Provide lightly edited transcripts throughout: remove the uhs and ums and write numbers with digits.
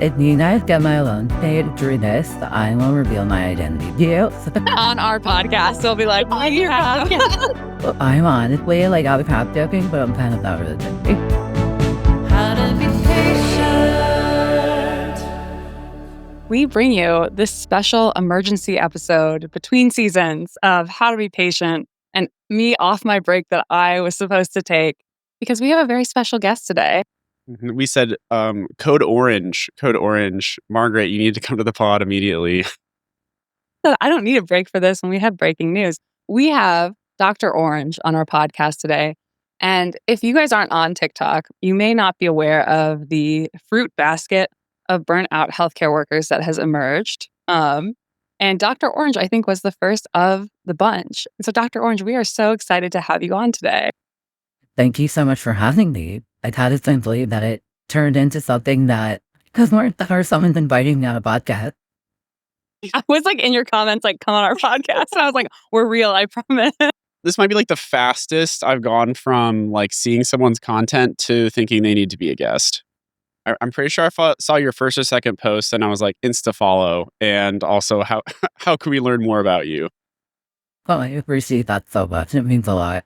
If you guys get my loan paid through this, I will reveal my identity to you. On our podcast, they'll be like, on your podcast. I'm honestly, like, I was half joking, but I'm kind of not really joking. How to be patient. We bring you this special emergency episode between seasons of How to Be Patient and me off my break that I was supposed to take because we have a very special guest today. We said, code orange, Margaret, you need to come to the pod immediately. I don't need a break for this when we have breaking news. We have Dr. Orange on our podcast today. And if you guys aren't on TikTok, you may not be aware of the fruit basket of burnout healthcare workers that has emerged. And Dr. Orange, I think, was the first of the bunch. So, Dr. Orange, we are so excited to have you on today. Thank you so much for having me. I kind of couldn't believe that it turned into something that, because someone's inviting me on a podcast. I was like in your comments, like, come on our podcast. And I was like, we're real, I promise. This might be like the fastest I've gone from like seeing someone's content to thinking they need to be a guest. I'm pretty sure I saw your first or second post and I was like, insta follow. And also, how can we learn more about you? Well, I appreciate that so much. It means a lot.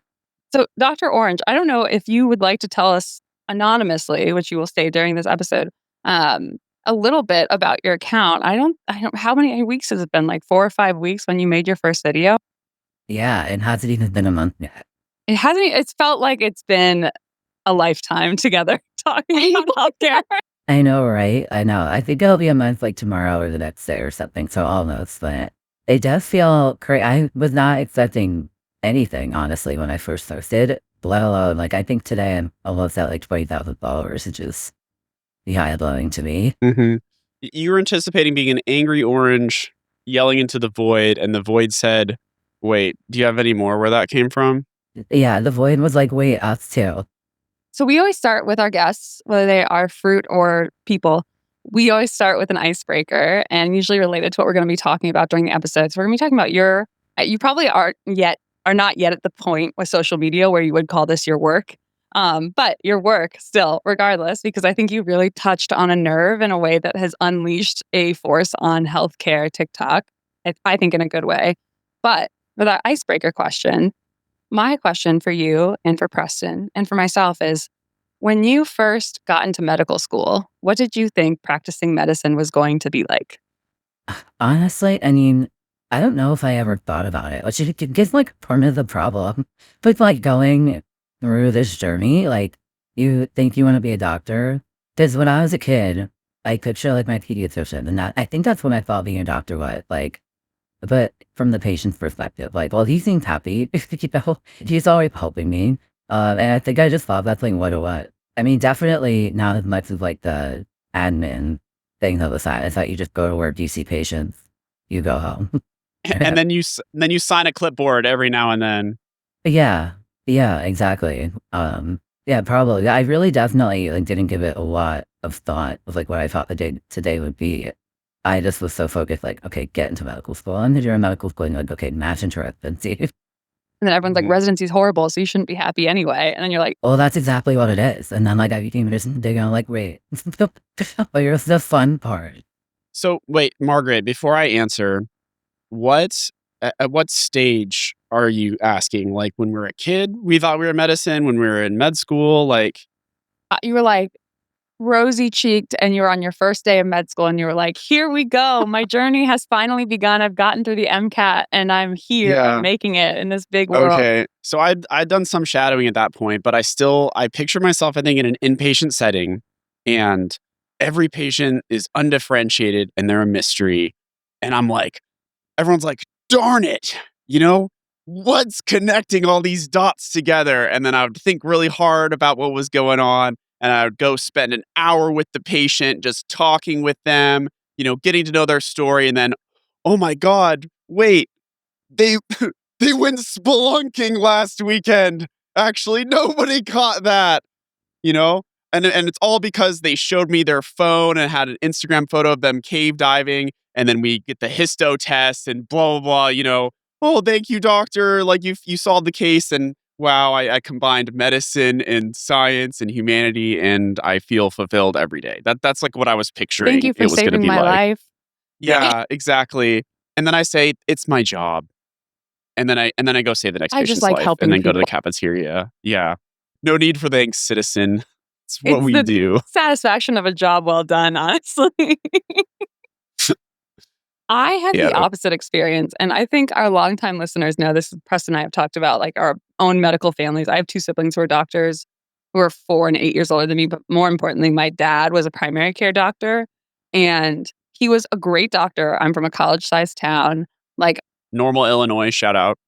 So, Dr. Orange, I don't know if you would like to tell us anonymously, which you will say during this episode, a little bit about your account. I don't, how many weeks has it been? Like 4 or 5 weeks when you made your first video? Yeah, it hasn't even been a month yet. It hasn't, it's felt like it's been a lifetime together talking about healthcare. I know, right? I know. I think it'll be a month like tomorrow or the next day or something. So almost, but it does feel crazy. I was not expecting anything, honestly, when I first posted, let alone, like, I think today I'm almost at like 20,000 followers, which is mind-blowing to me. Mm-hmm. You were anticipating being an angry orange yelling into the void, and the void said, wait, do you have any more where that came from? Yeah, the void was like, wait, us too. So we always start with our guests, whether they are fruit or people. We always start with an icebreaker and usually related to what we're going to be talking about during the episode. So we're going to be talking about you probably are not yet at the point with social media where you would call this your work. But your work still, regardless, because I think you really touched on a nerve in a way that has unleashed a force on healthcare TikTok, I think in a good way. But with our icebreaker question, my question for you and for Preston and for myself is, when you first got into medical school, what did you think practicing medicine was going to be like? Honestly, I mean, I don't know if I ever thought about it, which it gets like part of the problem. But like going through this journey, like you think you want to be a doctor. Because when I was a kid, I picture like my pediatrician, and I think that's what I thought being a doctor was like. But from the patient's perspective, like, well, he seems happy. He's always helping me. And I think I just thought that's like what it was. I mean, definitely not as much as like the admin thing on the side. I thought you just go to work, you see patients, you go home. And then you sign a clipboard every now and then. Yeah, exactly. Yeah, probably. I really definitely like didn't give it a lot of thought of like what I thought the day today would be. I just was so focused, like, okay, get into medical school. And then you're in medical school, and you're like, okay, match into residency. And then everyone's like, residency is horrible, so you shouldn't be happy anyway. And then you're like, well, that's exactly what it is. And then like I became just digging on like, wait, but here's the fun part. So wait, Margaret, before I answer, at what stage are you asking? Like when we were a kid, we thought we were medicine. When we were in med school, like you were like rosy cheeked and you're on your first day of med school and you were like, here we go. My journey has finally begun. I've gotten through the MCAT and I'm here. I'm making it in this big world. Okay. So I'd done some shadowing at that point, but I picture myself, I think, in an inpatient setting, and every patient is undifferentiated and they're a mystery. And I'm like, everyone's like, darn it, what's connecting all these dots together? And then I would think really hard about what was going on. And I would go spend an hour with the patient, just talking with them, getting to know their story. And then, oh my God, wait, they went spelunking last weekend. Actually, nobody caught that, And it's all because they showed me their phone and had an Instagram photo of them cave diving. And then we get the histo test and blah, blah, blah, oh, thank you, doctor. Like you solved the case. And wow, I combined medicine and science and humanity, and I feel fulfilled every day. That's like what I was Thank picturing you for it was going to saving be my like. life. Yeah, exactly. And then I say it's my job, and then I go save the next I just patient's like life, and helping then go to the people. cafeteria. Yeah, no need for thanks, citizen. It's what It's we the do. satisfaction of a job well done, honestly. I had Yeah, the opposite experience, and I think our longtime listeners know this. Preston and I have talked about like our own medical families. I have two siblings who are doctors, who are 4 and 8 years older than me. But more importantly, my dad was a primary care doctor, and he was a great doctor. I'm from a college-sized town, like Normal Illinois, shout out.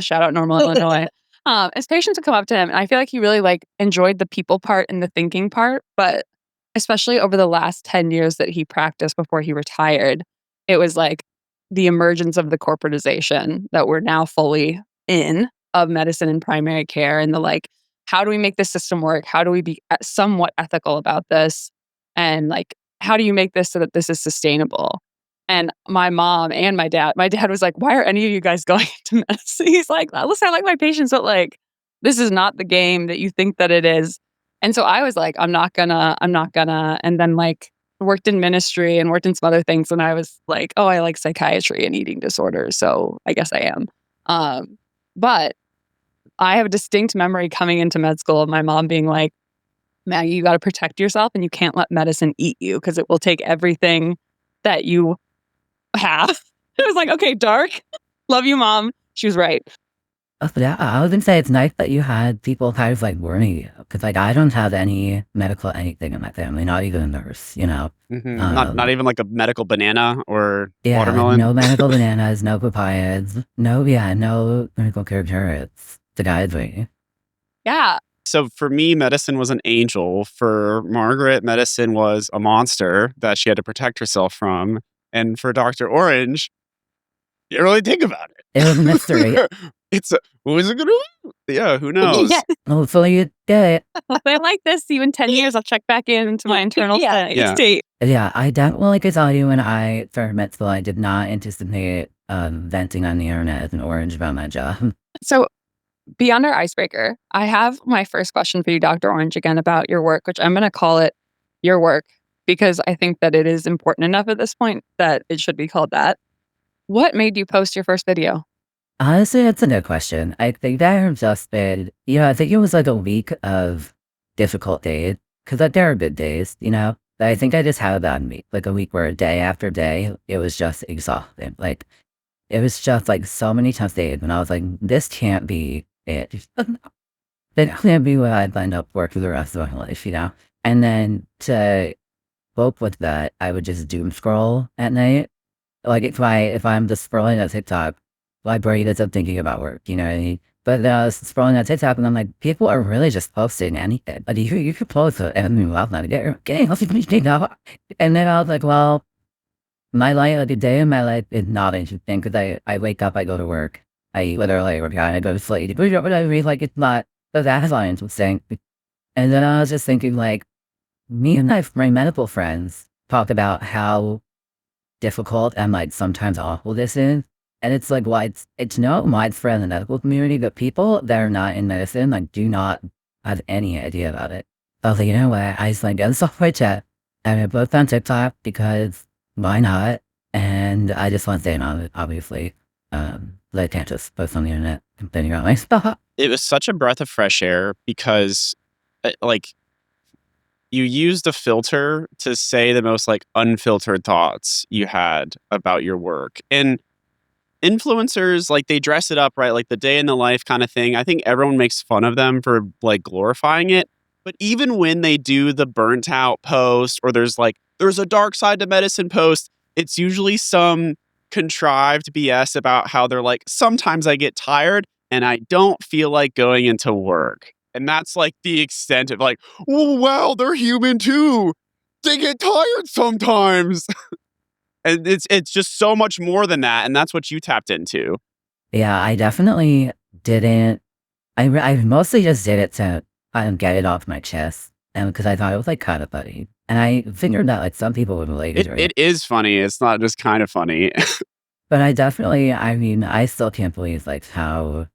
shout out Normal, Illinois. His patients would come up to him, and I feel like he really like enjoyed the people part and the thinking part. But especially over the last 10 years that he practiced before he retired, it was like the emergence of the corporatization that we're now fully in of medicine and primary care, and the like, how do we make this system work? How do we be somewhat ethical about this? And like, how do you make this so that this is sustainable? And my mom and my dad was like, why are any of you guys going to medicine? He's like, listen, I like my patients, but like, this is not the game that you think that it is. And so I was like, I'm not gonna. And then like worked in ministry and worked in some other things. And I was like, oh, I like psychiatry and eating disorders. So I guess I am. But I have a distinct memory coming into med school of my mom being like, Maggie, you got to protect yourself and you can't let medicine eat you because it will take everything that you have. It was like, okay, dark. Love you, mom. She was right. Oh, but yeah, I was gonna say it's nice that you had people kind of like warning you because like I don't have any medical anything in my family, not even a nurse, you know. Not even like a medical banana or Yeah, watermelon. no medical bananas, no papayas, no medical care carrots to guide me. Yeah. So for me, medicine was an angel. For Margaret, medicine was a monster that she had to protect herself from. And for Dr. Orange, you don't really think about It was a mystery. it. Who is it going to be? Yeah, who knows? Yeah. Hopefully you get it. If I like this, even 10 years, I'll check back into my internal Yeah. state. Yeah, I definitely could tell you when I started med school, I did not anticipate venting on the internet as an orange about my job. So beyond our icebreaker, I have my first question for you, Dr. Orange, again about your work, which I'm going to call it your work because I think that it is important enough at this point that it should be called that. What made you post your first video? Honestly, that's a good question. I think that have just been, I think it was like a week of difficult days because like there are good days, But I think I just had a bad week, like a week where day after day, it was just exhausting. Like it was just like so many tough days when I was like, this can't be it. That can't be what I'd end up working for the rest of my life. And then to cope with that, I would just doom scroll at night. Like if I'm just scrolling at TikTok, my brain isn't thinking about work, you know what I mean? But then I was scrolling at TikTok and I'm like, people are really just posting anything. Like you could post it and move out and get off me now. And then I was like, well, my life, like a day in my life is not interesting because I wake up, I go to work, I literally work out, I go to sleep. But you know what I mean? Like it's not the headlines was saying. And then I was just thinking like, me and my medical friends talk about how difficult and like sometimes awful this is. And it's like it's not widespread in the medical community, but people that are not in medicine like do not have any idea about it. I was like, you know what? I just like get a software chat and I post on TikTok because why not? And I just want to stay on it, obviously. But I can't just post on the internet complaining about my stuff. It was such a breath of fresh air because, like, you used a filter to say the most like unfiltered thoughts you had about your work. And influencers, like they dress it up, right? Like the day in the life kind of thing. I think everyone makes fun of them for like glorifying it. But even when they do the burnt out post or there's a dark side to medicine post, it's usually some contrived BS about how they're like, sometimes I get tired and I don't feel like going into work. And that's like the extent of like, oh, wow, they're human too. They get tired sometimes. And it's just so much more than that. And that's what you tapped into. Yeah, I definitely didn't. I mostly just did it to get it off my chest. And because I thought it was like kind of funny. And I figured that like some people would relate to it. It is funny. It's not just kind of funny. But I still can't believe like how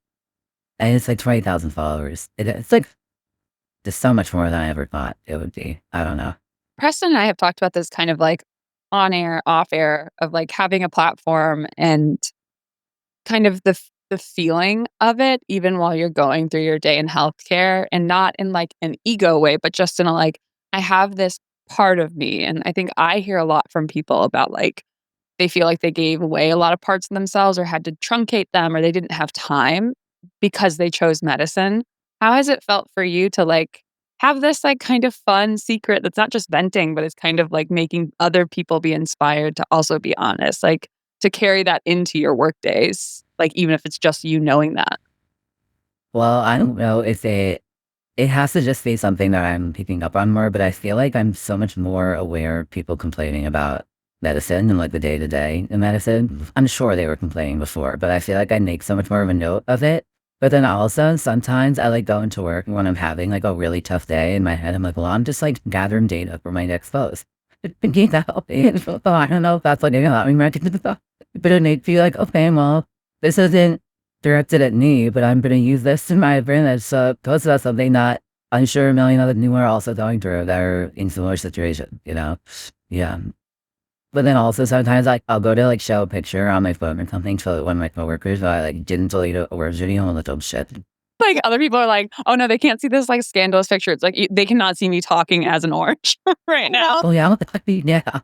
And it's like 20,000 followers. It's like just so much more than I ever thought it would be. I don't know. Preston and I have talked about this kind of like on air, off air of like having a platform and kind of the feeling of it, even while you're going through your day in healthcare, and not in like an ego way, but just in a like, I have this part of me. And I think I hear a lot from people about like, they feel like they gave away a lot of parts of themselves or had to truncate them or they didn't have time because they chose medicine. How has it felt for you to like have this like kind of fun secret that's not just venting, but it's kind of like making other people be inspired to also be honest, like to carry that into your work days, like even if it's just you knowing that? Well, I don't know if it has to just be something that I'm picking up on more, but I feel like I'm so much more aware of people complaining about medicine and like the day to day in medicine. I'm sure they were complaining before, but I feel like I make so much more of a note of it. But then also sometimes I like go into work when I'm having like a really tough day in my head. I'm like, well, I'm just like gathering data for my next post. Thinking that help me. So I don't know if that's like allowing me to stuff. But it makes you like, okay, well, this isn't directed at me, but I'm going to use this to my advantage. So post about something that I'm sure a million other new are also going through that are in similar situation, you know? Yeah. But then also sometimes like I'll go to like show a picture on my phone or something to one of my coworkers, but I like didn't delete a word video and little shit. Like other people are like, oh no, they can't see this like scandalous picture. It's like they cannot see me talking as an orange right now. Oh yeah, yeah.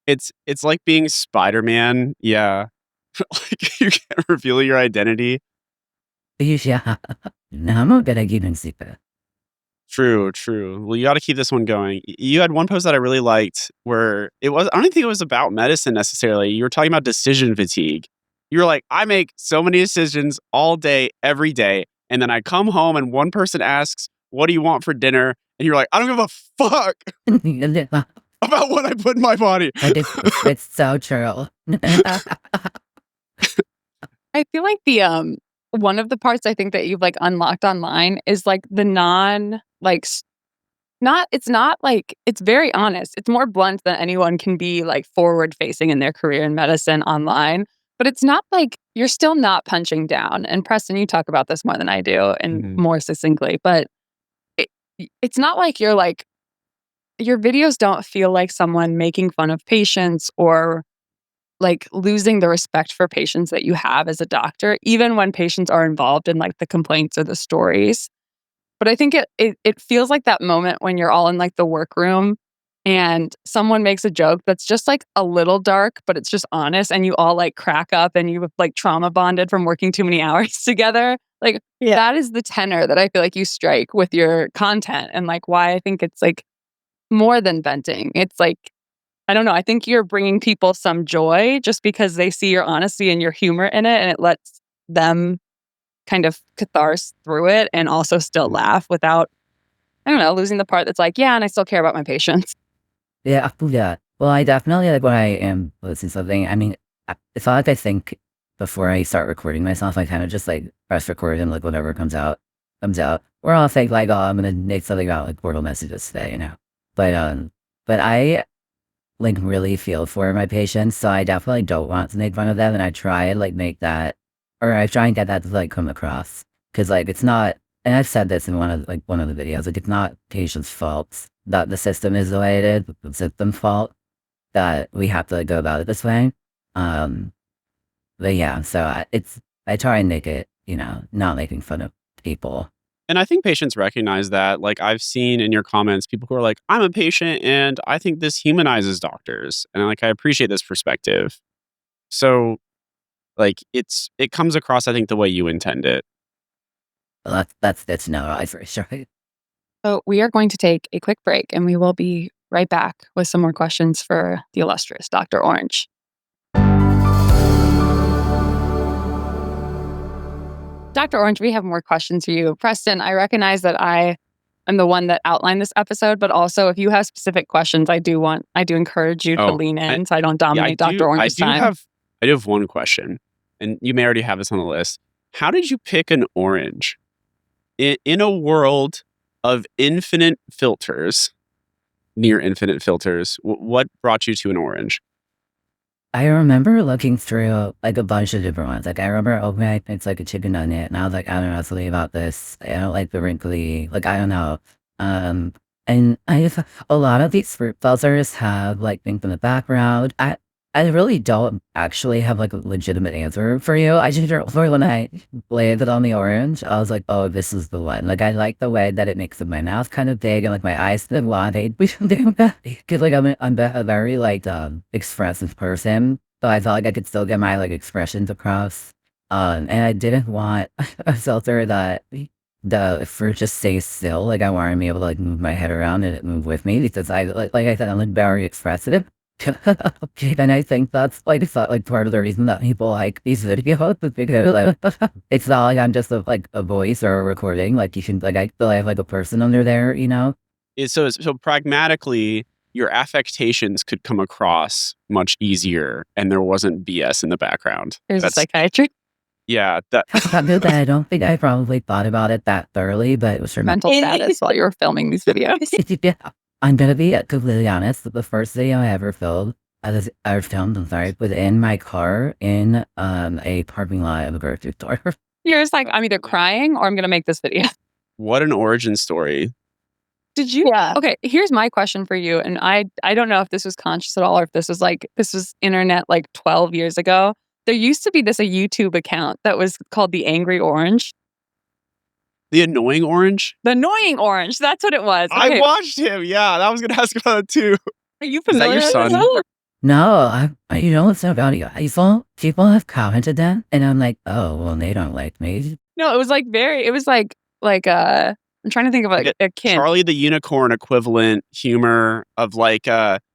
It's like being Spider-Man. Yeah. Like you can't reveal your identity. Yeah. No, I'm not gonna keep in secret. True, true. Well, you got to keep this one going. You had one post that I really liked where I don't think it was about medicine necessarily. You were talking about decision fatigue. You were like, I make so many decisions all day, every day. And then I come home and one person asks, what do you want for dinner? And you're like, I don't give a fuck about what I put in my body. It's so true. I feel like the one of the parts I think that you've like unlocked online is like the non like not it's not like it's very honest. It's more blunt than anyone can be like forward facing in their career in medicine online. But it's not like you're still not punching down. And Preston, you talk about this more than I do and Mhm. more succinctly, but it, it's not like you're like your videos don't feel like someone making fun of patients or like losing the respect for patients that you have as a doctor, even when patients are involved in like the complaints or the stories. But I think it feels like that moment when you're all in like the workroom and someone makes a joke that's just like a little dark, but it's just honest, and you all like crack up and you've like trauma bonded from working too many hours together. Like that is the tenor that I feel like you strike with your content, and like why I think it's like more than venting. It's like I don't know. I think you're bringing people some joy just because they see your honesty and your humor in it, and it lets them kind of catharsis through it and also still laugh without, I don't know, losing the part that's like, yeah, and I still care about my patients. Yeah, yeah. Well, I definitely like when I am posting something. I mean, it's not like I think before I start recording myself. I kind of just like press record and like whatever comes out, comes out. Or I'll think like, oh, I'm gonna make something about like portal messages today, you know. But I like really feel for my patients, so I definitely don't want to make fun of them, and I try and like make that, or I try and get that to like come across, because like it's not, and I've said this in one of the videos, like it's not patients' fault that the system is the way it is, it's the system's fault that we have to like go about it this way. Um, but yeah, so I try and make it, you know, not making fun of people. And I think patients recognize that. Like I've seen in your comments, people who are like, I'm a patient and I think this humanizes doctors. And like I appreciate this perspective. So like it comes across, I think, the way you intend it. Well, that's no, I for sure. So we are going to take a quick break and we will be right back with some more questions for the illustrious Dr. Orange. Dr. Orange, we have more questions for you. Preston, I recognize that I am the one that outlined this episode, but also if you have specific questions, I do encourage you to Oh, lean in so I don't dominate I Dr. Orange's time. I do have one question, and you may already have this on the list. How did you pick an orange in a world of infinite filters, near infinite filters? What brought you to an orange? I remember looking through like a bunch of different ones. Like I remember, okay, it's like a chicken nugget, and I was like, I don't know something about this. I don't like the wrinkly. Like I don't know. Um, and I just a lot of these fruit buzzers have like things in the background. I really don't actually have like a legitimate answer for you. I just for when I landed on the orange, I was like, oh, this is the one. Like I like the way that it makes my mouth kind of big and like my eyes kind of wide. Because like I'm a very like expressive person, so I felt like I could still get my like expressions across. And I didn't want a seltzer that the fruit just stays still. Like I wanted to be able to like move my head around and it move with me because I like I said, I'm like very expressive. Okay, and I think that's like it's not like part of the reason that people like these videos is because like, it's not like I'm just like a voice or a recording. Like you can like I feel I have like a person under there, you know? So pragmatically, your affectations could come across much easier, and there wasn't BS in the background. There's a That's psychiatry, yeah. That I don't think I probably thought about it that thoroughly, but it was sure mental status while you were filming these videos. yeah. I'm gonna be completely honest. The first video I ever filmed, I'm sorry, was in my car in a parking lot of a grocery store. You're just like, I'm either crying or I'm going to make this video. what an origin story. Did you? Yeah. Okay, here's my question for you. And I don't know if this was conscious at all or if this was internet like 12 years ago. There used to be a YouTube account that was called The Angry Orange. The annoying orange. The Annoying Orange. That's what it was. I Okay, watched him. Yeah, I was gonna ask about it too. are you Is that familiar your with son? this? No, you know what's so about you? People have commented that, and I'm like, oh, well, they don't like me. No, it was like I'm trying to think of like a kid. Charlie the Unicorn equivalent humor of like hey,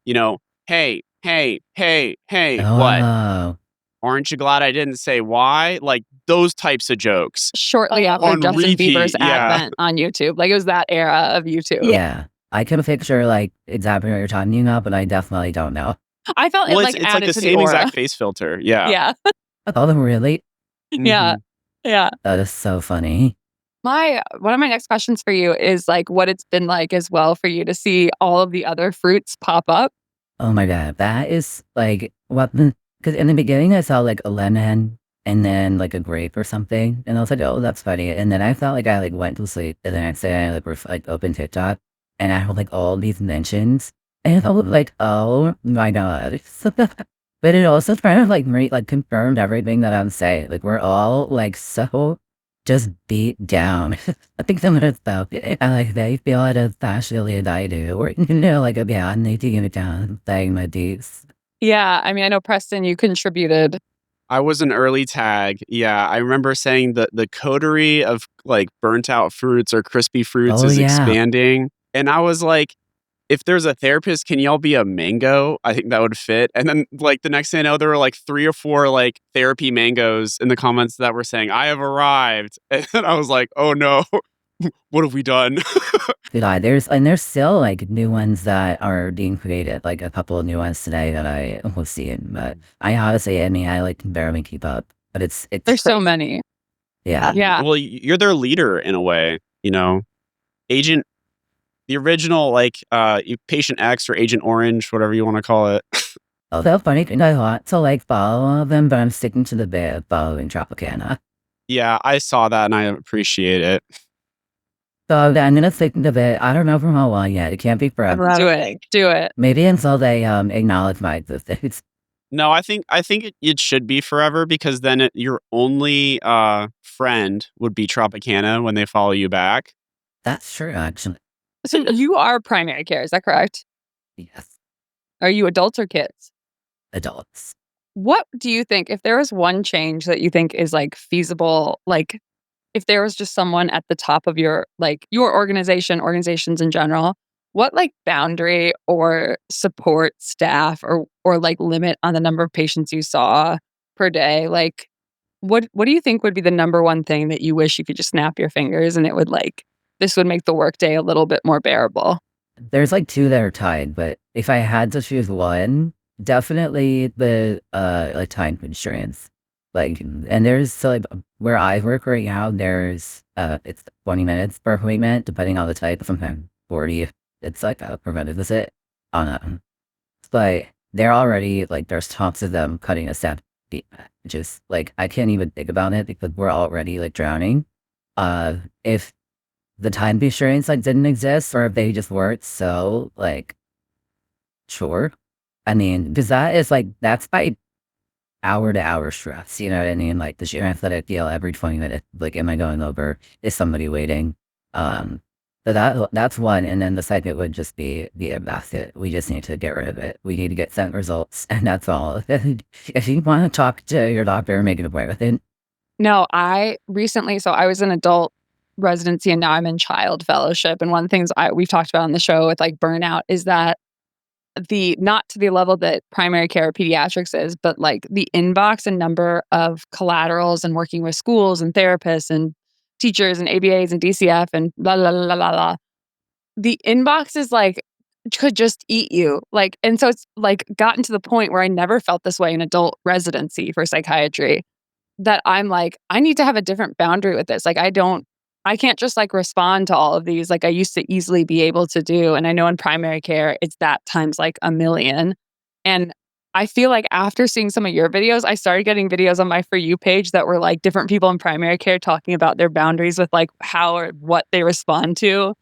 what? Oh, Aren't you glad I didn't say why? Like those types of jokes. Shortly after On Justin repeat, Bieber's yeah. advent on YouTube. Like it was that era of YouTube. yeah. I can picture like exactly what you're talking about, but I definitely don't know. I felt Well, it it's like like added the to same the aura. exact face filter. Yeah. Yeah. Oh, really? Yeah. Mhm. Yeah. That is so funny. One of my next questions for you is like what it's been like as well for you to see all of the other fruits pop up. Oh my god, that is like what? Because in the beginning I saw like a lemon and then like a grape or something, and I was like, oh, that's funny. And then I felt like I like went to sleep, and the next day I like opened TikTok, and I had like all these mentions, and I was like, oh my god. But it also kind of like confirmed everything that I'm saying. Like we're all like so just beat down. I think some of the stuff, like they feel it as passionately as I do, or like yeah, I need to give it down, saying my deeds. Yeah. I mean, I know Preston, you contributed. I was an early tag. Yeah, I remember saying that the coterie of like burnt out fruits or crispy fruits Oh, is yeah. expanding. And I was like, if there's a therapist, can y'all be a mango? I think that would fit. And then like the next thing I know, there were like 3 or 4 like therapy mangoes in the comments that were saying, I have arrived. And I was like, oh no, what have we done? God, there's still like new ones that are being created, like a couple of new ones today that I was seeing. But I honestly, I mean, I like can barely keep up. But it's There's so many. yeah. Yeah. Well, you're their leader in a way, Agent, the original like Patient X or Agent Orange, whatever you want to call it. Oh, that's funny. I want to like follow them, but I'm sticking to the bit of following Tropicana. Yeah, I saw that and I appreciate it. So I'm gonna stick to the bit. I don't know for how long yet. It can't be forever. Do it. Maybe until they acknowledge my existence. No, I think it should be forever because then your only friend would be Tropicana when they follow you back. That's true, actually. So you are primary care, is that correct? Yes, Are you adults or kids? adults. What do you think if there was one change that you think is like feasible, like if there was just someone at the top of your organizations in general, what like boundary or support staff or like limit on the number of patients you saw per day, like what do you think would be the number one thing that you wish you could just snap your fingers and it would like this would make the workday a little bit more bearable? There's like 2 that are tied, but if I had to choose one, definitely the like time constraints. Like, and there's so like where I work right now, there's it's 20 minutes per appointment, depending on the type. Sometimes 40 if it's like a preventive visit. On but they're already like there's talks of them cutting us down. Just like I can't even think about it because we're already like drowning. If the time constraints like didn't exist or if they just weren't so like sure. I mean, because that is like that's by hour to hour stress. You know what I mean? Like the sheer athletic feel every 20 minutes. Like, am I going over? Is somebody waiting? So that's one. And then the second would just be the basket. We just need to get rid of it. We need to get sent results, and that's all. If you want to talk to your doctor, make it a point with it. No, I recently, so I was in adult residency and now I'm in child fellowship. And one of the things we've talked about on the show with like burnout is that not to the level that primary care or pediatrics is, but like the inbox and number of collaterals and working with schools and therapists and teachers and ABAs and DCF and blah, blah, blah, blah, blah. The inbox is like, could just eat you. Like, and so it's like gotten to the point where I never felt this way in adult residency for psychiatry, that I'm like, I need to have a different boundary with this. Like, I can't just like respond to all of these like I used to easily be able to do. And I know in primary care, it's that times like a million. And I feel like after seeing some of your videos, I started getting videos on my For You page that were like different people in primary care talking about their boundaries with like how or what they respond to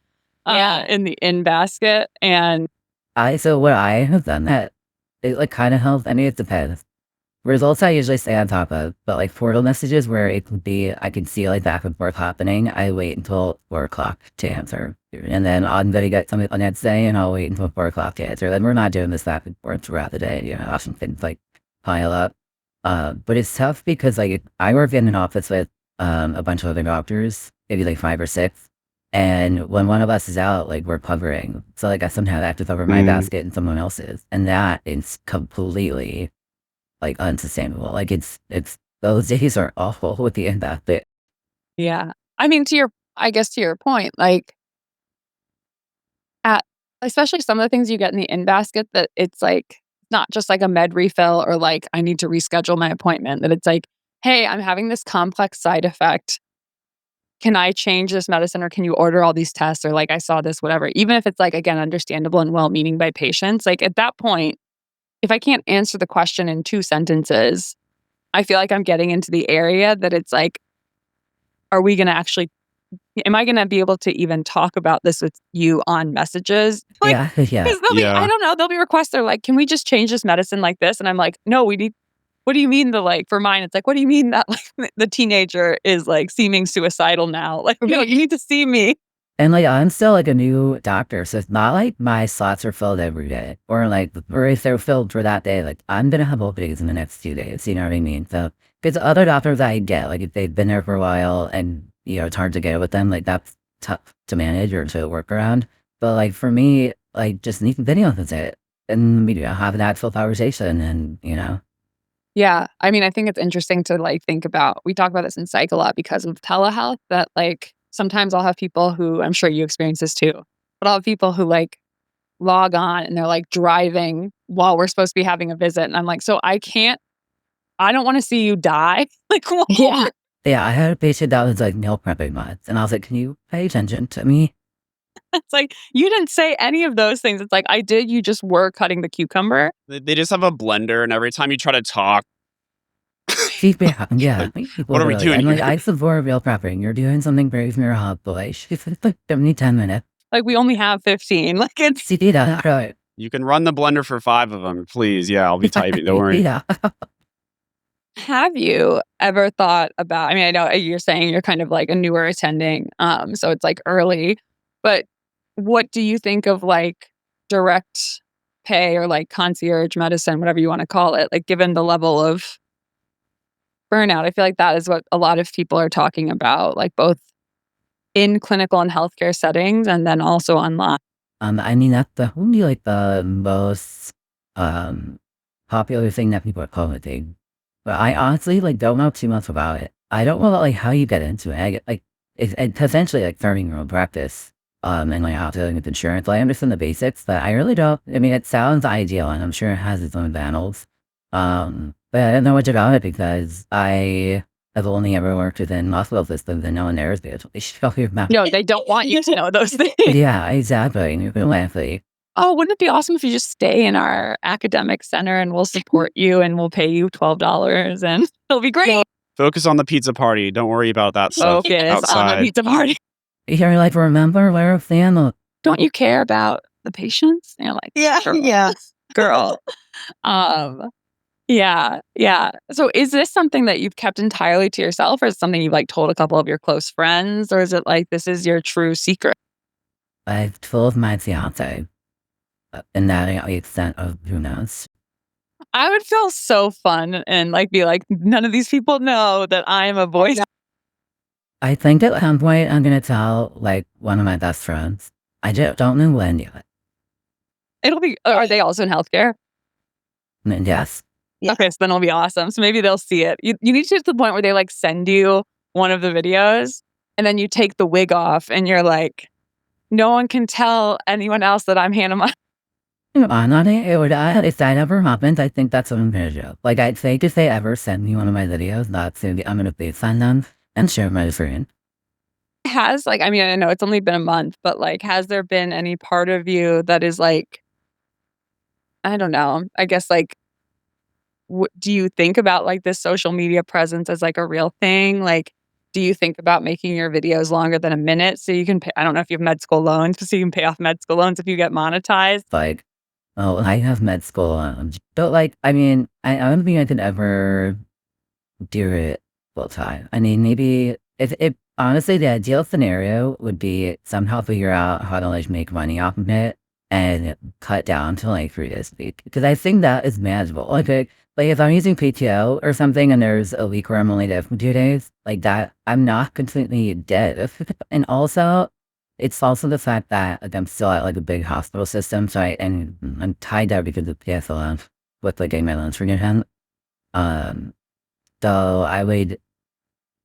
in the in basket. And So what I have done that it like kind of helps. I mean, it depends. Results I usually stay on top of, but like portal messages where it could be, I can see like back and forth happening. I wait until 4 o'clock to answer. And then I'm going to get something on that day and I'll wait until 4 o'clock to answer. Then we're not doing this back and forth throughout the day. You know, often things like pile up. But it's tough because like I work in an office with a bunch of other doctors, maybe like 5 or 6. And when one of us is out, like we're covering. So like I somehow have to cover my basket and someone else's. And that is completely like unsustainable. Like it's those days are awful with the impact. But yeah, I mean, I guess to your point, like at especially some of the things you get in the in basket, that it's like not just like a med refill or like I need to reschedule my appointment, that it's like, hey, I'm having this complex side effect. Can I change this medicine or can you order all these tests? Or like I saw this, whatever. Even if it's like, again, understandable and well-meaning by patients, like at that point, if I can't answer the question in 2 sentences, I feel like I'm getting into the area that it's like, am I going to be able to even talk about this with you on messages? Like, yeah. because I don't know, there'll be requests. They're like, can we just change this medicine like this? And I'm like, no, what do you mean for mine, it's like, what do you mean that like the teenager is like seeming suicidal now? Like, you need to see me. And like I'm still like a new doctor, so it's not like my slots are filled every day, or if they're filled for that day, like I'm gonna have openings in the next 2 days. You know what I mean? So because other doctors I get, like if they've been there for a while and you know it's hard to get with them, like that's tough to manage or to work around. But like for me, like just need video with it, and we have an actual conversation, and you know. Yeah, I mean, I think it's interesting to like think about. We talk about this in psych a lot because of telehealth. That like sometimes I'll have people who, I'm sure you experience this too, but I'll have people who like log on and they're like driving while we're supposed to be having a visit. And I'm like, so I don't want to see you die. Like, what? Yeah. Yeah, I had a patient that was like meal prepping months, and I was like, can you pay attention to me? It's like, you didn't say any of those things. It's like, I did. You just were cutting the cucumber. They just have a blender, and every time you try to talk, Yeah. what are we doing I'm like, here? I support meal prepping. You're doing something brave from your hot boy. She's like, give me 10 minutes. Like, we only have 15. Like, it's See that, right? You can run the blender for 5 of them, please. Yeah, I'll be typing. Don't worry. Yeah. Have you ever thought about, I mean, I know you're saying you're kind of like a newer attending, so it's like early, but what do you think of like direct pay or like concierge medicine, whatever you want to call it, like given the level of burnout? I feel like that is what a lot of people are talking about, like both in clinical and healthcare settings and then also online. I mean, that's only like the most popular thing that people are commenting. But I honestly like don't know too much about it. I don't know like how you get into it. I get like it's essentially like starting your own practice. And like how dealing with insurance. I understand the basics, but I really don't. I mean, it sounds ideal, and I'm sure it has its own battles. But I don't know much about it because I have only ever worked within hospital systems, and no one there is there to show you about. No, they don't want you to know those things. Yeah, exactly. Exactly. oh, wouldn't it be awesome if you just stay in our academic center and we'll support you and we'll pay you $12 and it'll be great. Focus on the pizza party. Don't worry about that stuff Focus on the outside. pizza party. You're like, remember, we're a family. Don't you care about the patients? And you're like, Yeah. girl, Yeah. girl. Yeah. So is this something that you've kept entirely to yourself, or is it something you've like told a couple of your close friends, or is it like this is your true secret? I've told my fiance, and that the extent of who knows. I would feel so fun and like be like, none of these people know that I'm a voice. I think at some point I'm gonna tell like one of my best friends. I just don't know when yet. It'll be. Are they also in healthcare? And yes, Yeah. Okay, so then it'll be awesome. So maybe they'll see it. You need to get to the point where they like send you one of the videos, and then you take the wig off, and you're like, no one can tell anyone else that I'm Hannah. I'm not if that ever happens, I think that's what I'm gonna do. Like I'd think if they ever send me one of my videos, I'm gonna FaceTime them and share my screen. Has like, I mean, I know it's only been a month, but like, has there been any part of you that is like, I don't know, I guess like, do you think about like this social media presence as like a real thing? Like, do you think about making your videos longer than a minute so you can pay? I don't know if you have med school loans, so you can pay off med school loans if you get monetized. Like, oh, I have med school, but like, I mean, I don't think I could ever do it full time. I mean, maybe if honestly, the ideal scenario would be somehow figure out how to like make money off of it and cut down to like 3 days a week, because I think that is manageable. Like if I'm using PTO or something and there's a week where I'm only there for 2 days, like that, I'm not completely dead. And also, it's also the fact that like, I'm still at like a big hospital system, so I'm tied there because of PSLF with like getting my loans forgiven. So I would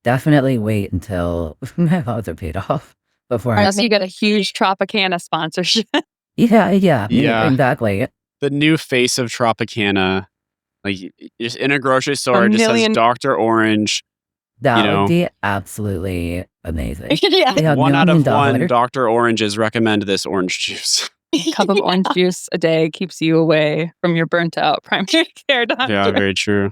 definitely wait until my loans are paid off before I. Unless you get a huge Tropicana sponsorship. Yeah, Yeah. exactly. The new face of Tropicana, like just in a grocery store, A it just million- says Dr. Orange. That You know. would be absolutely amazing. Yeah. They have One out of one $1 Dr. Oranges recommend this orange juice. Cup of orange juice a day keeps you away from your burnt out primary care doctor. Yeah, very true.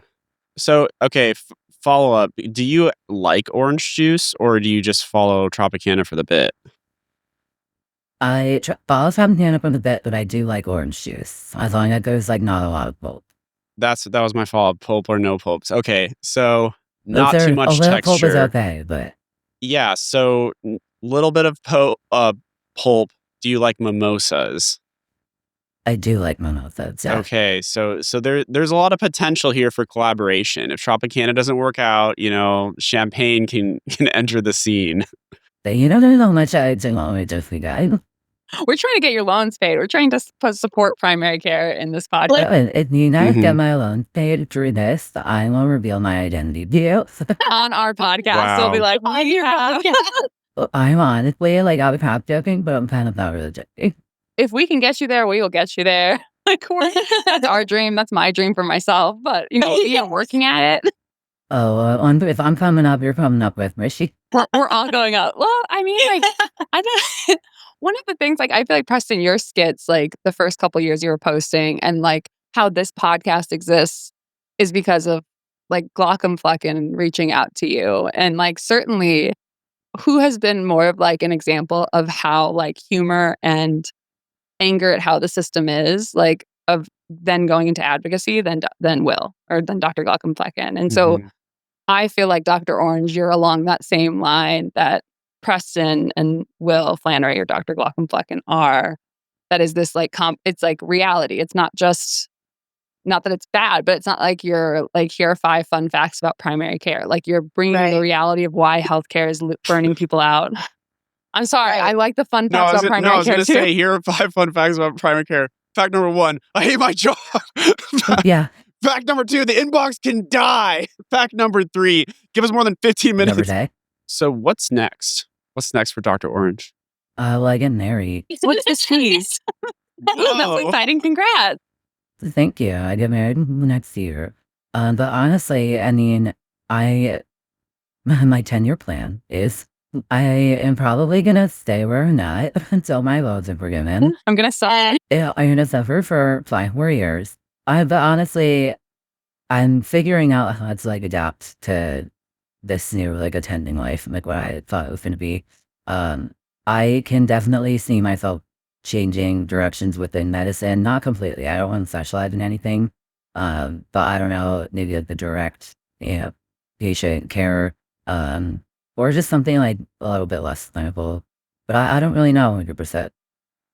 So, okay, follow up. Do you like orange juice or do you just follow Tropicana for the bit? I follow Tropicana from the bit, but I do like orange juice, as long as there's like not a lot of pulp. That was my follow up. Pulp or no pulps. Okay, so not too much A little pulp is texture. okay, but Yeah, so little bit of pulp. Do you like mimosas? I do like mimosas. Yeah. Okay, so there's a lot of potential here for collaboration. If Tropicana doesn't work out, champagne can enter the scene. There's not much I do want to do for you guys. We're trying to get your loans paid. We're trying to support primary care in this podcast. If you guys Mhm. get my loan paid through this, I will reveal my identity to you. On our podcast. Wow. They'll be like, why do you have I'm honestly like, I was half joking, but I'm kind of not really joking. If we can get you there, we will get you there. Like, that's our dream. That's my dream for myself. But, working at it, If I'm coming up, you're coming up with me. we're all going up. Well, I mean, like, I don't. One of the things, like, I feel like, Preston, your skits, like, the first couple years you were posting and, like, how this podcast exists is because of, like, Glaucomflecken reaching out to you. And, like, certainly, who has been more of, like, an example of how, like, humor and anger at how the system is, like, of then going into advocacy than Will or than Dr. Glaucomflecken. And so Mhm. I feel like Dr. Orange, you're along that same line that Preston and Will Flannery or Dr. Glaucomflecken are. That is this like it's like reality. It's not that it's bad, but it's not like you're like, here are 5 fun facts about primary care. Like you're bringing the Right. reality of why healthcare is burning people out. I'm sorry. Right. I like the fun No, facts I was about gonna primary care too. say, here are 5 fun facts about primary care. Fact number 1, I hate my job. Yeah. Fact number 2, the inbox can die. Fact number 3, give us more than 15 Every minutes. day. So what's next? What's next for Dr. Orange? Well, I get married. What's this cheese? That's Whoa. exciting. Congrats. Thank you. I get married next year. But honestly, I mean, my 10-year plan is I am probably gonna stay where I'm at until my loans are forgiven. I'm gonna say Yeah, I'm gonna suffer for 5 more years. But honestly, I'm figuring out how to like adapt to this new like attending life, like what I thought it was gonna be. Um, I can definitely see myself changing directions within medicine, not completely. I don't want to specialize in anything. But I don't know, maybe like the direct, patient care, um, or just something like a little bit less clinical. But I don't really know 100%.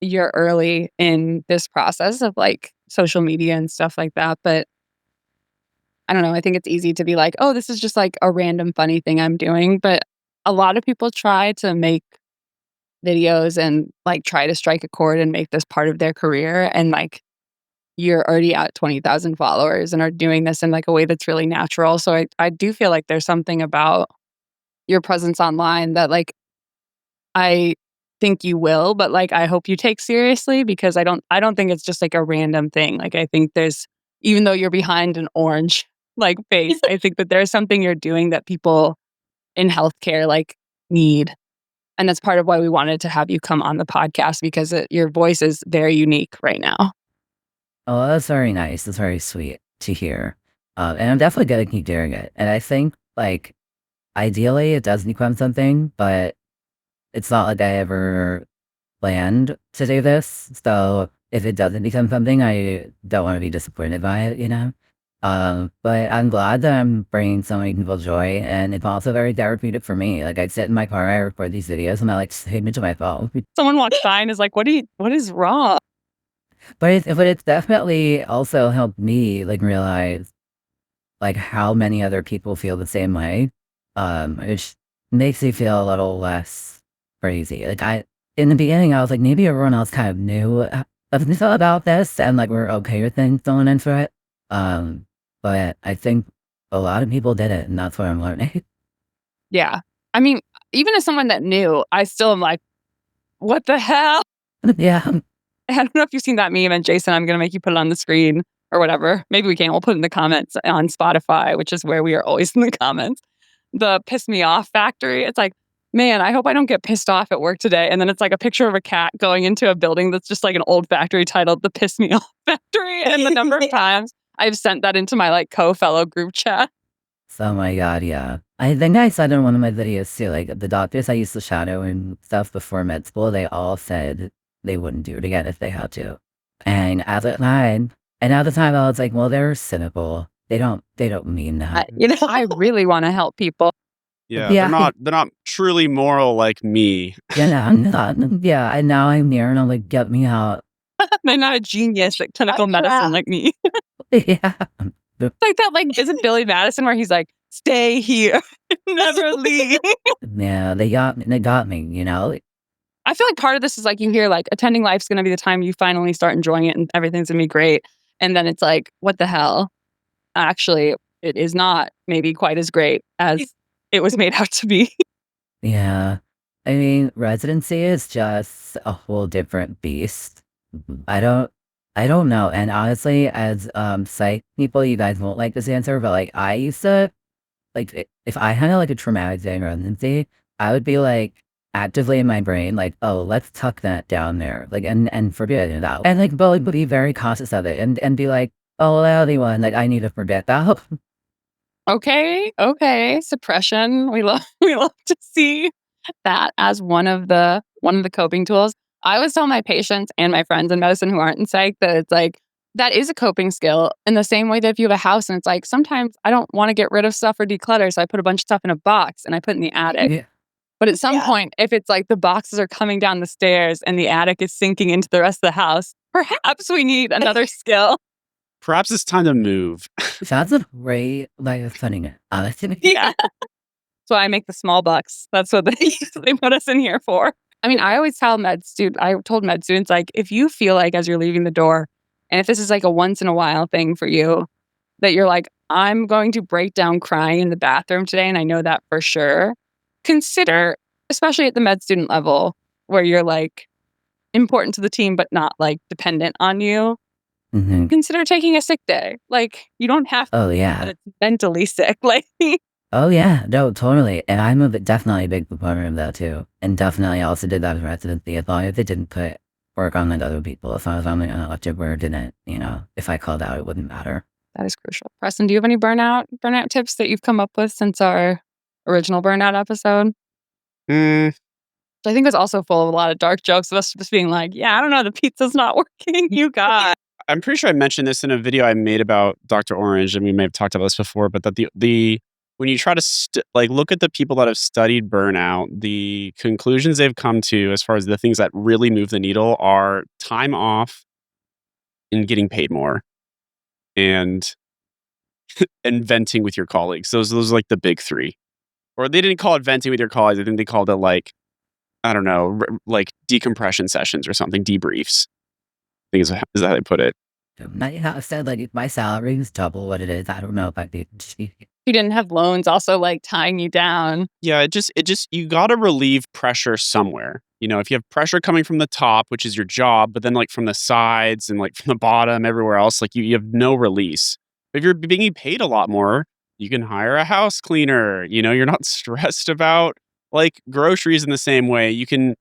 you're early in this process of like social media and stuff like that, but I don't know. I think it's easy to be like, oh, this is just like a random funny thing I'm doing. But a lot of people try to make videos and like try to strike a chord and make this part of their career. And like you're already at 20,000 followers and are doing this in like a way that's really natural. So I do feel like there's something about your presence online that like I think you will, but like I hope you take seriously because I don't think it's just like a random thing. Like I think there's even though you're behind an orange like face, I think that there's something you're doing that people in healthcare like need. And that's part of why we wanted to have you come on the podcast because your voice is very unique right now. Oh, that's very nice. That's very sweet to hear. And I'm definitely gonna keep doing it. And I think like ideally it does become something, but it's not like I ever planned to do this. So if it doesn't become something, I don't want to be disappointed by it. But I'm glad that I'm bringing so many people joy, and it's also very therapeutic for me. Like I sit in my car, I record these videos, and I like save into my phone. Someone walks by and is like, what is wrong? But it's definitely also helped me like realize like how many other people feel the same way. Which makes me feel a little less crazy. Like in the beginning, I was like, maybe everyone else kind of knew about this, and like we're okay with things going into it. Um, but I think a lot of people did it, and that's what I'm learning. Yeah. I mean, even as someone that knew, I still am like, what the hell? Yeah, I don't know if you've seen that meme, and Jason, I'm going to make you put it on the screen or whatever. Maybe we can. We'll put it in the comments on Spotify, which is where we are always in the comments. The piss me off factory. It's like, man, I hope I don't get pissed off at work today. And then it's like a picture of a cat going into a building that's just like an old factory titled the Piss Me Off Factory. And the number of times I've sent that into my like co-fellow group chat. so my God, yeah. I think I said in one of my videos too, like the doctors I used to shadow and stuff before med school, they all said they wouldn't do it again if they had to. And at the time I was like, well, they're cynical. They don't mean that. I really want to help people. Yeah, Yeah. they're not truly moral like me. Yeah, I'm not. Yeah, and now I'm here and I'm like, get me out. They're not a genius at clinical medicine like me. Yeah. Like that, like, isn't Billy Madison where he's like, stay here, never leave? Yeah, they got me. I feel like part of this is like you hear like attending life's going to be the time you finally start enjoying it and everything's going to be great. And then it's like, what the hell? Actually, it is not maybe quite as great as it was made out to be. Yeah. I mean, residency is just a whole different beast. I don't I don't know. And honestly, as psych people, you guys won't like this answer, but like I used to like if I had like a traumatic day in residency, I would be like actively in my brain, like, oh, let's tuck that down there. Like and forget it out. And like but be very cautious of it and be like, oh well, the other one, like I need to forget that. Okay. Suppression. We love to see that as one of the coping tools. I always tell my patients and my friends in medicine who aren't in psych that it's like that is a coping skill in the same way that if you have a house and it's like sometimes I don't want to get rid of stuff or declutter, so I put a bunch of stuff in a box and I put it in the attic. Yeah. But at some point, if it's like the boxes are coming down the stairs and the attic is sinking into the rest of the house, perhaps we need another skill. Perhaps it's time to move. That's a great way of putting it. Honestly. Yeah. So I make the small bucks. That's what they put us in here for. I mean, I always tell I told med students, like, if you feel like as you're leaving the door, and if this is like a once in a while thing for you, that you're like, I'm going to break down crying in the bathroom today, and I know that for sure, consider, especially at the med student level, where you're like important to the team, but not like dependent on you, Mhm. consider taking a sick day. Like, you don't have to, Oh but yeah. it's mentally sick. Like, Oh yeah, no, totally. And I'm definitely a big proponent of that too. And definitely also did that in residency as long as it didn't put work on like other people. As long as I'm unelected where it didn't, if I called out, it wouldn't matter. That is crucial. Preston, do you have any burnout tips that you've come up with since our original burnout episode? Mm, I think it's also full of a lot of dark jokes of us just being like, yeah, I don't know, the pizza's not working. You guys. I'm pretty sure I mentioned this in a video I made about Dr. Orange, and we may have talked about this before, but that the when you try to look at the people that have studied burnout, the conclusions they've come to as far as the things that really move the needle are time off and getting paid more and venting with your colleagues. Those are like the big three. Or they didn't call it venting with your colleagues. I think they called it like, I don't know, like decompression sessions or something, debriefs. I think is how they put it. I said like if my salary is double what it is, I don't know if I'd be. You didn't have loans also like tying you down. Yeah, it just you got to relieve pressure somewhere. If you have pressure coming from the top, which is your job, but then like from the sides and like from the bottom, everywhere else, like you have no release. If you're being paid a lot more, you can hire a house cleaner. You're not stressed about like groceries in the same way. You can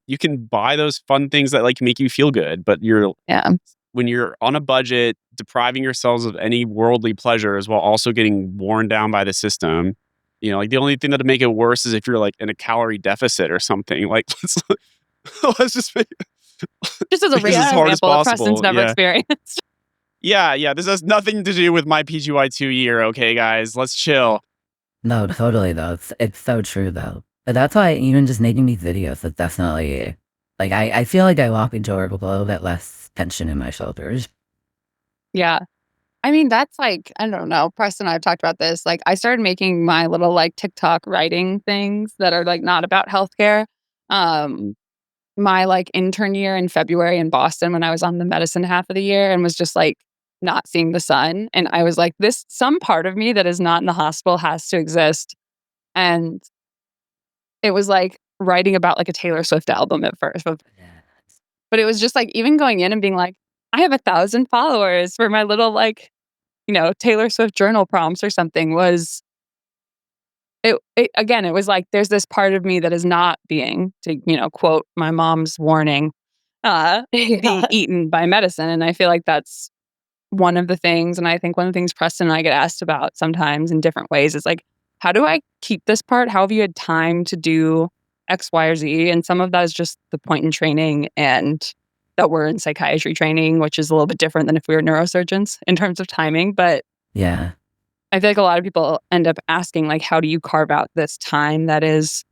buy those fun things that like make you feel good, but Yeah. when you're on a budget, depriving yourselves of any worldly pleasures while also getting worn down by the system, like the only thing that'd make it worse is if you're like in a calorie deficit or something. Like let's just make Just as a make this real as hard as example that possible. Preston's never Yeah. experienced. Yeah. This has nothing to do with my PGY2 year. Okay, guys, let's chill. No, totally though. It's so true though. But that's why even just making these videos, that's definitely like I feel like I walk into work with a little bit less tension in my shoulders. Yeah. I mean, that's like, I don't know. Preston and I have talked about this. Like, I started making my little like TikTok writing things that are like not about healthcare. My like intern year in February in Boston when I was on the medicine half of the year and was just like not seeing the sun. And I was like, some part of me that is not in the hospital has to exist. And it was like writing about like a Taylor Swift album at first. But it was just like even going in and being like, I have 1,000 followers for my little like, Taylor Swift journal prompts or something was again, it was like there's this part of me that is not being, to quote my mom's warning, being eaten by medicine. And I feel like that's one of the things, and I think one of the things Preston and I get asked about sometimes in different ways is like, how do I keep this part? How have you had time to do X, Y, or Z? And some of that is just the point in training and that we're in psychiatry training, which is a little bit different than if we were neurosurgeons in terms of timing. But Yeah. I feel like a lot of people end up asking, like, how do you carve out this time that is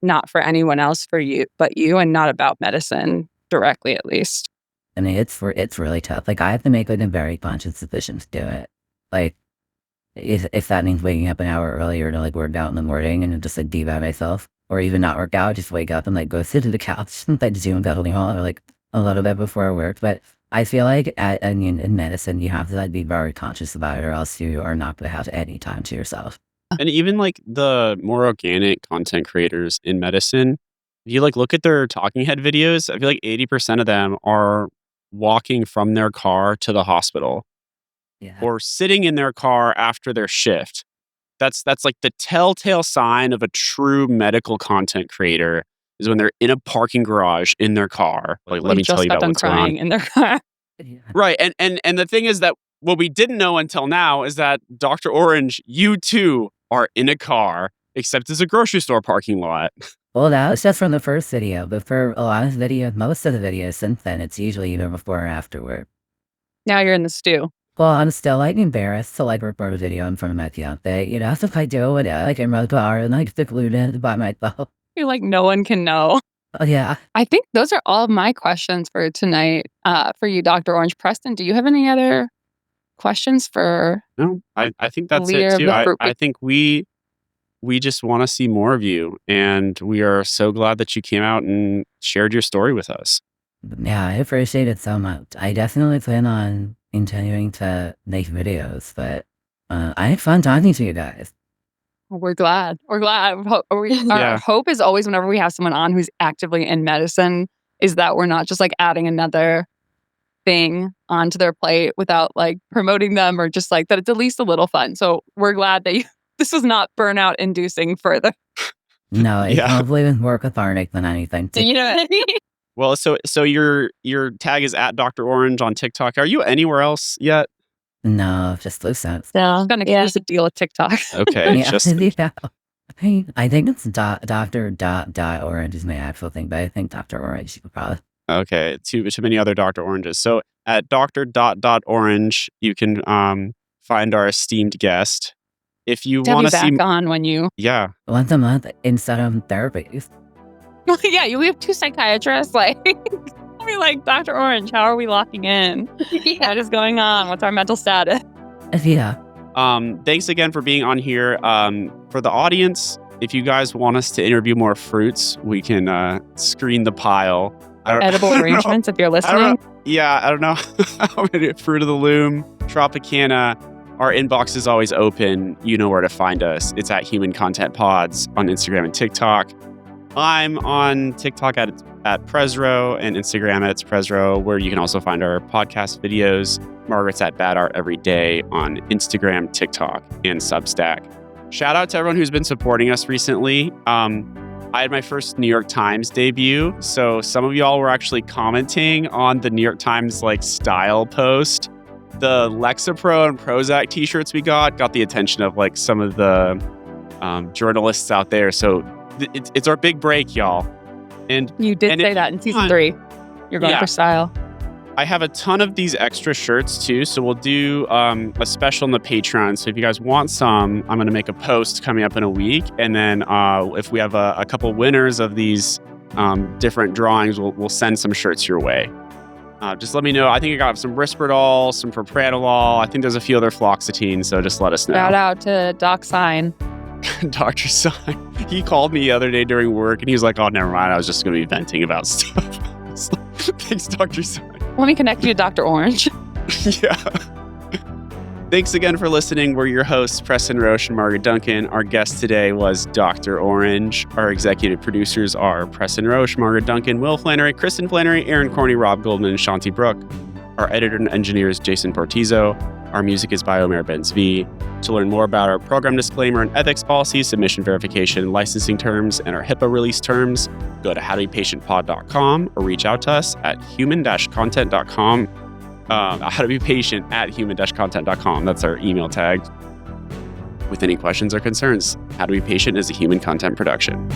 not for anyone else but you, and not about medicine directly, at least? I mean, it's really tough. Like I have to make like a very conscious decision to do it. Like if that means waking up an hour earlier to like work out in the morning and just like devour myself, or even not work out, just wake up and like go sit at the couch and like Zoom building hall or like a little bit before work. But I feel like in medicine you have to like be very conscious about it, or else you are not going to have any time to yourself. And even like the more organic content creators in medicine, if you like look at their talking head videos, I feel like 80% of them are walking from their car to the hospital Yeah. or sitting in their car after their shift. That's like the telltale sign of a true medical content creator is when they're in a parking garage in their car. Like, let me tell you about what's going on. Crying in their car. Right. And the thing is that what we didn't know until now is that Dr. Orange, you too are in a car, except it's a grocery store parking lot. Well, that was just from the first video, but for a lot of videos, most of the videos since then, it's usually either before or afterward. Now you're in the stew. Well, I'm still like embarrassed to like record a video in front of my fiance. So if I do it, like in my car and like secluded by myself. You're like, no one can know. Oh, yeah. I think those are all of my questions for tonight. For you, Dr. Orange. Preston, do you have any other questions for? No, I think that's leader it of too. the I think we just want to see more of you, and we are so glad that you came out and shared your story with us. Yeah, I appreciate it so much. I definitely plan on continuing to make videos, but I had fun talking to you guys. We're glad. We're glad. Our Yeah. hope is always whenever we have someone on who's actively in medicine is that we're not just like adding another thing onto their plate without like promoting them, or just like that it's at least a little fun. So we're glad that This is not burnout inducing further. No, it's Yeah. probably more cathartic than anything. You know what I mean? Well, so your tag is at Dr. Orange on TikTok. Are you anywhere else yet? No, just loose ends. So, I'm gonna yeah. use a deal with TikTok. Okay, Yeah, just yeah. I think it's Dr. Orange is my actual thing, but I think Dr. Orange you could probably. okay. Too many other Dr. Oranges. So at Dr. Orange, you can find our esteemed guest. If you To have want you to see, back on when you. yeah, Once a month instead of therapies. Yeah, we have 2 psychiatrists. Like, I'll be like, Dr. Orange, how are we locking in? What is going on? What's our mental status? Yeah. thanks again for being on here. For the audience, if you guys want us to interview more fruits, we can screen the pile. Edible arrangements, if you're I don't listening. know. Yeah, I don't know how many Fruit of the Loom, Tropicana. Our inbox is always open. You know where to find us. It's at Human Content Pods on Instagram and TikTok. I'm on TikTok at Presro and Instagram at Presro, where you can also find our podcast videos. Margaret's at Bad Art Every Day on Instagram, TikTok, and Substack. Shout out to everyone who's been supporting us recently. I had my first New York Times debut, so some of y'all were actually commenting on the New York Times style post. The Lexapro and Prozac t-shirts we got the attention of some of the journalists out there. So it's our big break, y'all. And You did say that in season 3. You're going Yeah. for style. I have a ton of these extra shirts too, so we'll do a special on the Patreon. So if you guys want some, I'm going to make a post coming up in a week, and then if we have a couple winners of these different drawings, we'll send some shirts your way. Just let me know. I think I got some Risperdal, some propranolol. I think there's a few other fluoxetine, so just let us know. Shout out to Doc Sign. Dr. Sign. He called me the other day during work, and he was like, "Oh, never mind. I was just going to be venting about stuff." Thanks, Dr. Sign. Let me connect you to Dr. Orange. Yeah. Thanks again for listening. We're your hosts, Preston Roche and Margaret Duncan. Our guest today was Dr. Orange. Our executive producers are Preston Roche, Margaret Duncan, Will Flannery, Kristen Flannery, Aaron Corney, Rob Goldman, and Shanti Brooke. Our editor and engineer is Jason Portizo. Our music is by Omer Benz-V. To learn more about our program disclaimer and ethics policy, submission verification, licensing terms, and our HIPAA release terms, go to howtobepatientpod.com or reach out to us at human-content.com. howtobepatient@human-content.com. That's our email tag. With any questions or concerns, How to Be Patient is a human content production.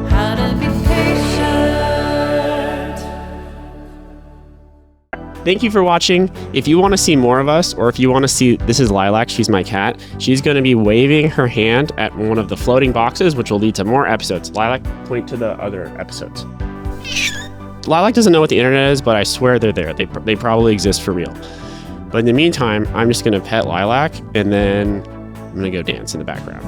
How to be patient. Thank you for watching. If you want to see more of us, or if you want to see, this is Lilac, she's my cat. She's going to be waving her hand at one of the floating boxes, which will lead to more episodes. Lilac, point to the other episodes. Lilac doesn't know what the internet is, but I swear they're there. They probably exist for real. But in the meantime, I'm just going to pet Lilac, and then I'm going to go dance in the background.